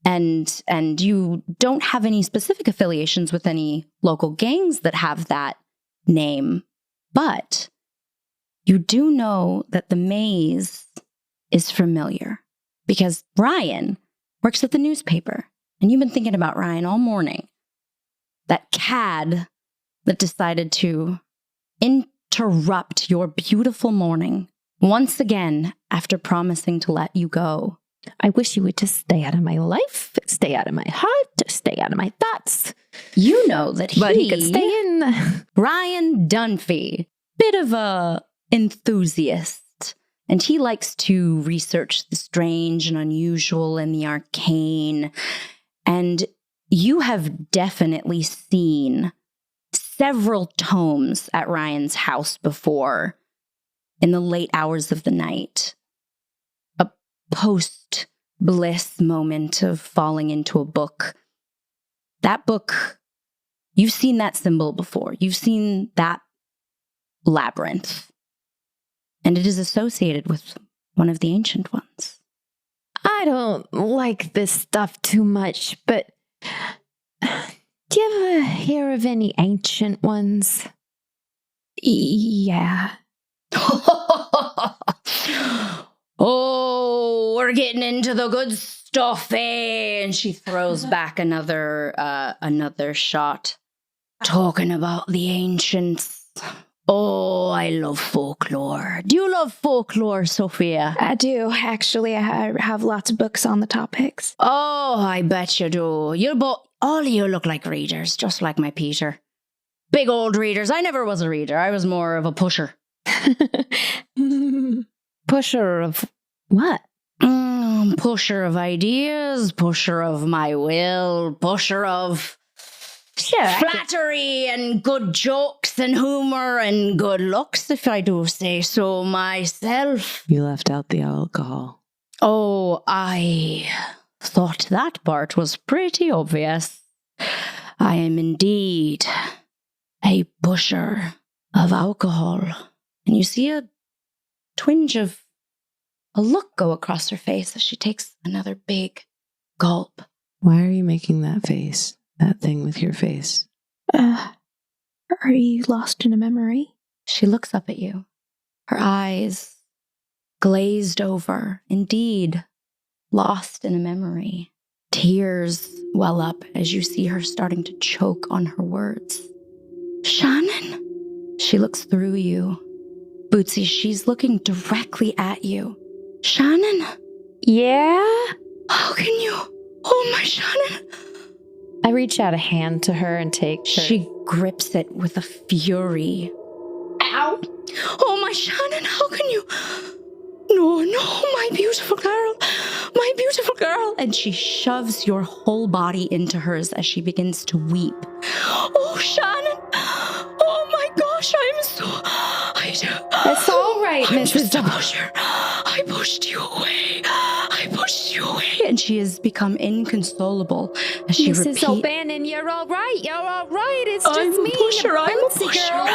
and you don't have any specific affiliations with any local gangs that have that name. But you do know that the maze is familiar because Ryan works at the newspaper and you've been thinking about Ryan all morning. That cad that decided to interrupt your beautiful morning once again after promising to let you go. I wish you would just stay out of my life, stay out of my heart, stay out of my thoughts. You know that But he could stay in. Ryan Dunphy, bit of a enthusiast, and he likes to research the strange and unusual and the arcane. And you have definitely seen several tomes at Ryan's house before in the late hours of the night. A post-bliss moment of falling into a book. That book, you've seen that symbol before. You've seen that labyrinth. And it is associated with one of the ancient ones. I don't like this stuff too much, but do you ever hear of any ancient ones? Yeah. Oh, we're getting into the good stuff, eh? And she throws back another shot. Talking about the ancients. Oh, I love folklore. Do you love folklore, Sophia? I do. Actually, I have lots of books on the topics. Oh, I bet you do. All of you look like readers, just like my Peter. Big old readers. I never was a reader. I was more of a pusher. Pusher of what? Pusher of ideas, pusher of my will, pusher of flattery and good jokes and humor and good looks, if I do say so myself. You left out the alcohol. Oh, I thought that part was pretty obvious. I am indeed a pusher of alcohol. And you see a twinge of a look go across her face as she takes another big gulp. Why are you making that face? That thing with your face? Are you lost in a memory? She looks up at you. Her eyes glazed over, indeed, lost in a memory. Tears well up as you see her starting to choke on her words. Shannon? She looks through you. Bootsy, she's looking directly at you. Shannon? Yeah? How can you? Oh, my Shannon. I reach out a hand to her and take her. She grips it with a fury. Ow! Oh, my Shannon, how can you? No, my beautiful girl. My beautiful girl. And she shoves your whole body into hers as she begins to weep. Oh, Shannon. Oh, my gosh, I'm so... That's all right, Mrs. Pusher. I pushed you away. And she has become inconsolable as she repeats. Mrs. O'Bannon, you're all right. You're all right. It's just I'm me. A pusher. I'm a pusher. Girl.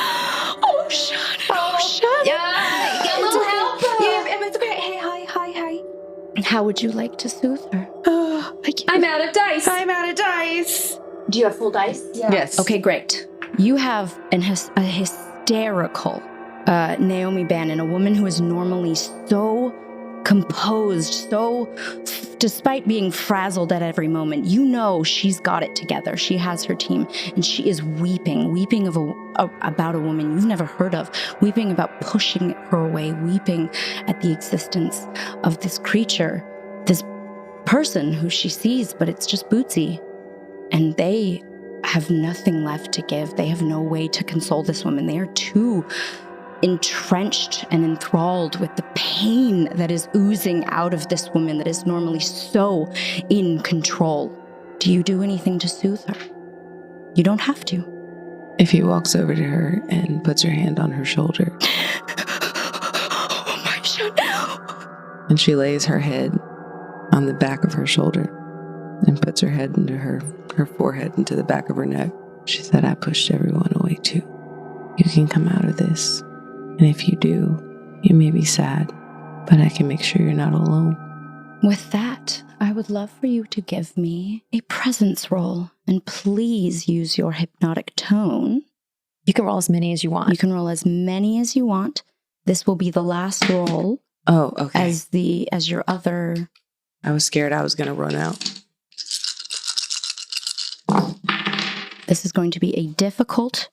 Oh, Shannon. Oh, Shannon. Yeah, get a little help. Yeah, it's okay. Hey, hi. How would you like to soothe her? I'm out of dice. I'm out of dice. Do you have full dice? Yeah. Yes. Okay, great. You have a hysterical Naomi Bannon, a woman who is normally so composed, despite being frazzled at every moment, you know she's got it together. She has her team, and she is weeping about a woman you've never heard of, weeping about pushing her away, weeping at the existence of this creature, this person who she sees, but it's just Bootsy. And they have nothing left to give. They have no way to console this woman. They are too entrenched and enthralled with the pain that is oozing out of this woman that is normally so in control. Do you do anything to soothe her? You don't have to. If he walks over to her and puts her hand on her shoulder. Oh, my shadow. And she lays her head on the back of her shoulder and puts her head into her forehead into the back of her neck. She said, I pushed everyone away too. You can come out of this. And if you do, you may be sad, but I can make sure you're not alone. With that, I would love for you to give me a presence roll, and please use your hypnotic tone. You can roll as many as you want. You can roll as many as you want. This will be the last roll. Oh, okay. As your other. I was scared I was going to run out. This is going to be a difficult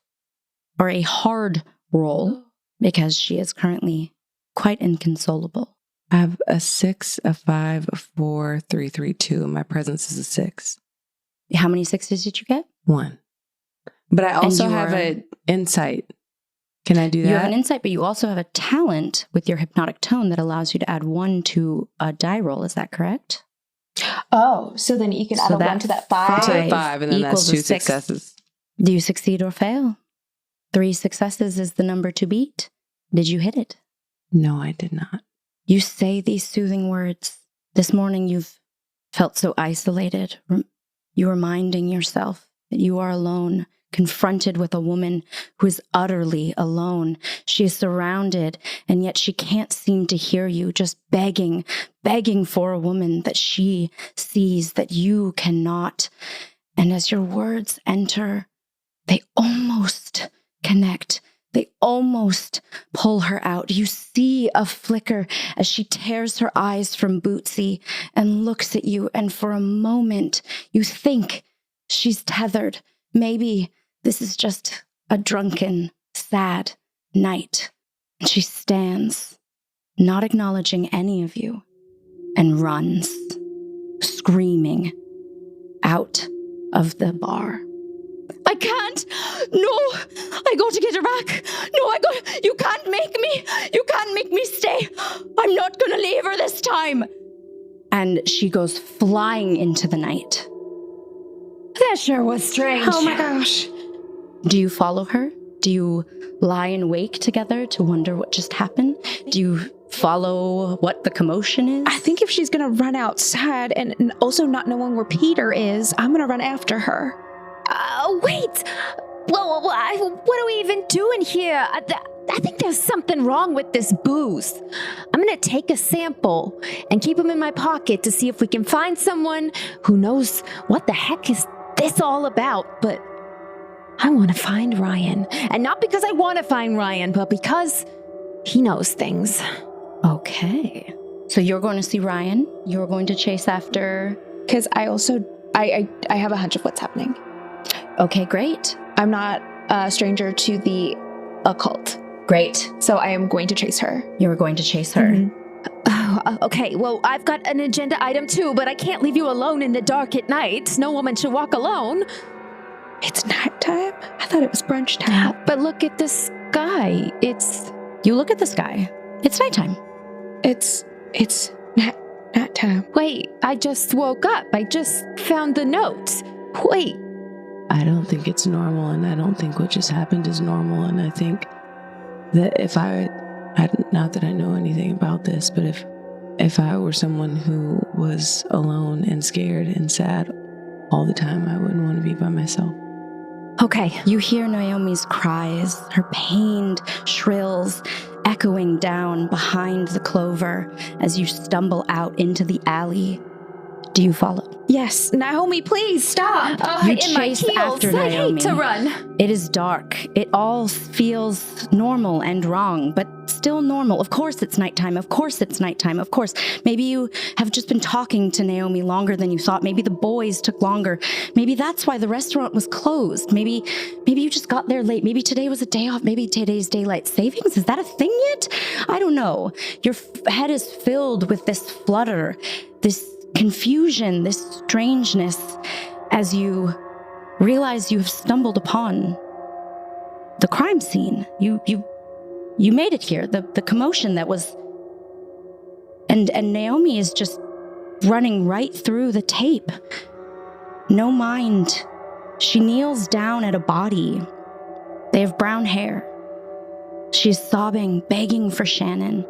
or a hard roll because she is currently quite inconsolable. I have a 6, a 5, a 4, 3, 3, 2, and my presence is a 6. How many 6s did you get? 1. But I also have an insight. Can I do that? You have an insight, but you also have a talent with your hypnotic tone that allows you to add 1 to a die roll. Is that correct? Oh, so then you can add a 1 to that 5. To 5, and then that's 2 successes. Do you succeed or fail? 3 successes is the number to beat. Did you hit it? No, I did not. You say these soothing words. This morning you've felt so isolated. You're reminding yourself that you are alone, confronted with a woman who is utterly alone. She is surrounded, and yet she can't seem to hear you, just begging for a woman that she sees that you cannot. And as your words enter, they almost connect. They almost pull her out. You see a flicker as she tears her eyes from Bootsy and looks at you, and for a moment you think she's tethered. Maybe this is just a drunken, sad night. And she stands, not acknowledging any of you, and runs, screaming, out of the bar. I can't! No! I got to get her back! No, you can't make me stay! I'm not gonna leave her this time! And she goes flying into the night. That sure was strange. Oh my gosh. Do you follow her? Do you lie and wake together to wonder what just happened? Do you follow what the commotion is? I think if she's gonna run outside and also not knowing where Peter is, I'm gonna run after her. Wait! Well, what are we even doing here? I think there's something wrong with this booze. I'm gonna take a sample and keep them in my pocket to see if we can find someone who knows what the heck is this all about. But I want to find Ryan. And not because I want to find Ryan, but because he knows things. Okay. So you're going to see Ryan. You're going to chase after... Because I also, I have a hunch of what's happening. Okay, great. I'm not a stranger to the occult. Great. So I am going to chase her. You're going to chase her. Mm-hmm. Okay, well, I've got an agenda item too, but I can't leave you alone in the dark at night. No woman should walk alone. It's nighttime? I thought it was brunch time. But look at the sky. You look at the sky. It's nighttime. It's nighttime. Wait, I just woke up. I just found the note. Wait. I don't think it's normal, and I don't think what just happened is normal, and I think that if not that I know anything about this, but if I were someone who was alone and scared and sad all the time, I wouldn't want to be by myself. Okay. You hear Naomi's cries, her pained shrills echoing down behind the clover as you stumble out into the alley. Do you follow? Yes. Naomi, please stop. You in my chase heels. after I Naomi. hate to run. It is dark. It all feels normal and wrong, but still normal. Of course it's nighttime. Of course it's nighttime. Of course. Maybe you have just been talking to Naomi longer than you thought. Maybe the boys took longer. Maybe that's why the restaurant was closed. Maybe you just got there late. Maybe today was a day off. Maybe today's daylight savings. Is that a thing yet? I don't know. Your head is filled with this flutter, this confusion, this strangeness, as you realize you have stumbled upon the crime scene. You made it here. The commotion that was, and Naomi is just running right through the tape. No mind. She kneels down at a body. They have brown hair. She's sobbing, begging for Shannon.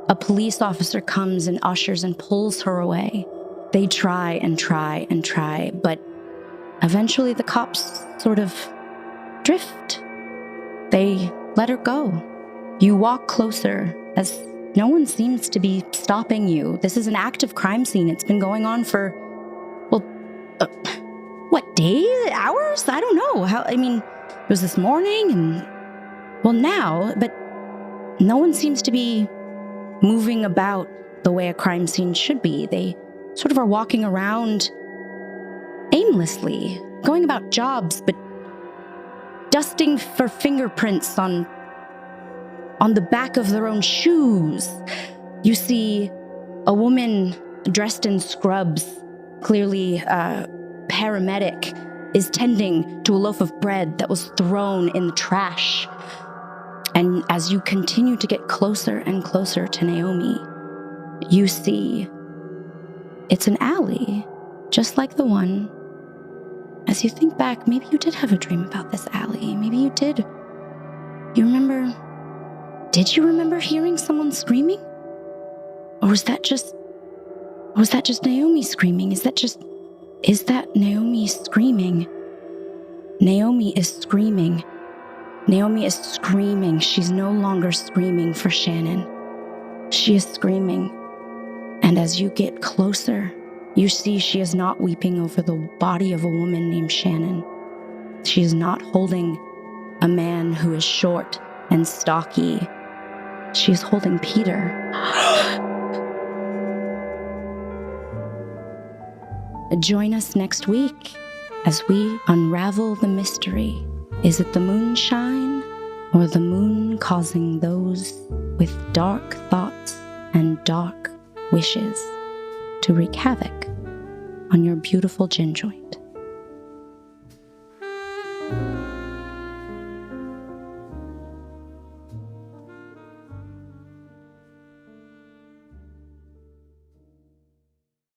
A police officer comes and ushers and pulls her away. They try and try and try, but eventually the cops sort of drift. They let her go. You walk closer as no one seems to be stopping you. This is an active crime scene. It's been going on for, days? Hours? I don't know. It was this morning and, now, but no one seems to be moving about the way a crime scene should be. They sort of are walking around aimlessly, going about jobs, but dusting for fingerprints on the back of their own shoes. You see a woman dressed in scrubs, clearly a paramedic, is tending to a loaf of bread that was thrown in the trash. And as you continue to get closer and closer to Naomi, you see it's an alley, just like the one. As you think back, maybe you did have a dream about this alley. Maybe you did. Did you remember hearing someone screaming? Or was that just Naomi screaming? Is that Naomi screaming? Naomi is screaming. Naomi is screaming. She's no longer screaming for Shannon. She is screaming. And as you get closer, you see she is not weeping over the body of a woman named Shannon. She is not holding a man who is short and stocky. She is holding Peter. Join us next week as we unravel the mystery. Is it the moonshine or the moon causing those with dark thoughts and dark wishes to wreak havoc on your beautiful gin joint?